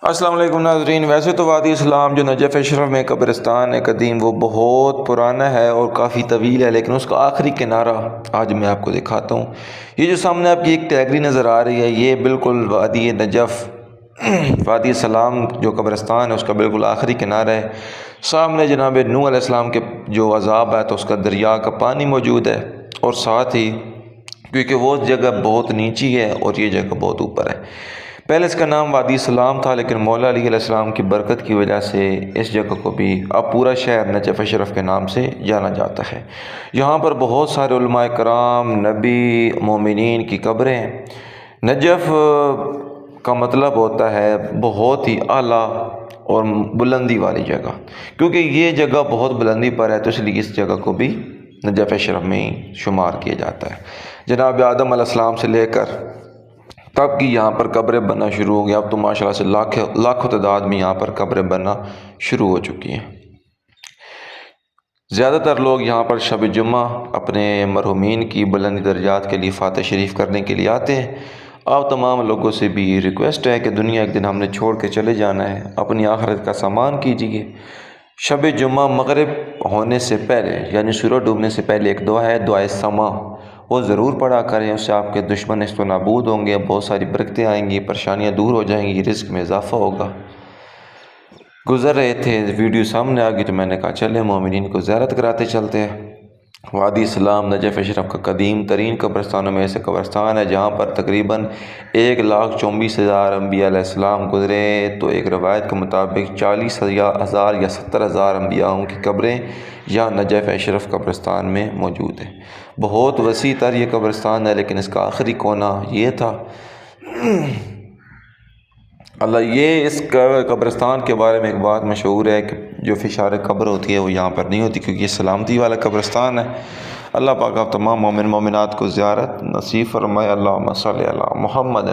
السلام علیکم ناظرین۔ ویسے تو وادی اسلام جو نجف اشرف میں قبرستان ہے قدیم، وہ بہت پرانا ہے اور کافی طویل ہے، لیکن اس کا آخری کنارہ آج میں آپ کو دکھاتا ہوں۔ یہ جو سامنے آپ کی ایک ٹیگری نظر آ رہی ہے، یہ بالکل وادی نجف وادی اسلام جو قبرستان ہے اس کا بالکل آخری کنارہ ہے۔ سامنے جناب نوح علیہ السلام کے جو عذاب ہے تو اس کا دریا کا پانی موجود ہے، اور ساتھ ہی کیونکہ وہ جگہ بہت نیچی ہے اور یہ جگہ بہت اوپر ہے۔ پہلے اس کا نام وادی اسلام تھا، لیکن مولا علی علیہ السلام کی برکت کی وجہ سے اس جگہ کو بھی اب پورا شہر نجف اشرف کے نام سے جانا جاتا ہے۔ یہاں پر بہت سارے علماء کرام، نبی، مومنین کی قبریں ہیں۔ نجف کا مطلب ہوتا ہے بہت ہی اعلیٰ اور بلندی والی جگہ، کیونکہ یہ جگہ بہت بلندی پر ہے تو اس لیے اس جگہ کو بھی نجف اشرف میں ہی شمار کیا جاتا ہے۔ جناب آدم علیہ السلام سے لے کر تب کی یہاں پر قبریں بننا شروع ہو گئی۔ اب تو ماشاءاللہ سے لاکھوں تعداد میں یہاں پر قبریں بننا شروع ہو چکی ہیں۔ زیادہ تر لوگ یہاں پر شب جمعہ اپنے مرحومین کی بلند درجات کے لیے فاتح شریف کرنے کے لیے آتے ہیں۔ آپ تمام لوگوں سے بھی ریکویسٹ ہے کہ دنیا ایک دن ہم نے چھوڑ کے چلے جانا ہے، اپنی آخرت کا سامان کیجیے۔ شب جمعہ مغرب ہونے سے پہلے یعنی سورج ڈوبنے سے پہلے ایک دعا ہے، دعائے سما، وہ ضرور پڑھا کریں۔ اس سے آپ کے دشمن نیست و نابود ہوں گے، بہت ساری برکتیں آئیں گی، پریشانیاں دور ہو جائیں گی، رزق میں اضافہ ہوگا۔ گزر رہے تھے، ویڈیو سامنے آ گئی تو میں نے کہا چلیں مومنین کو زیارت کراتے چلتے ہیں۔ وادی اسلام نجف اشرف کا قدیم ترین قبرستانوں میں سے قبرستان ہے، جہاں پر تقریباً 1,24,000 انبیاء علیہ السلام گزرے۔ تو ایک روایت کے مطابق 40,000 یا 70,000 انبیاء کی قبریں یہاں نجف اشرف قبرستان میں موجود ہیں۔ بہت وسیع تر یہ قبرستان ہے، لیکن اس کا آخری کونا یہ تھا۔ اس قبرستان کے بارے میں ایک بات مشہور ہے کہ جو فشار قبر ہوتی ہے وہ یہاں پر نہیں ہوتی، کیونکہ یہ سلامتی والا قبرستان ہے۔ اللہ پاک آپ تمام مومن مومنات کو زیارت نصیب فرمائے۔ اللہم صلی علی محمد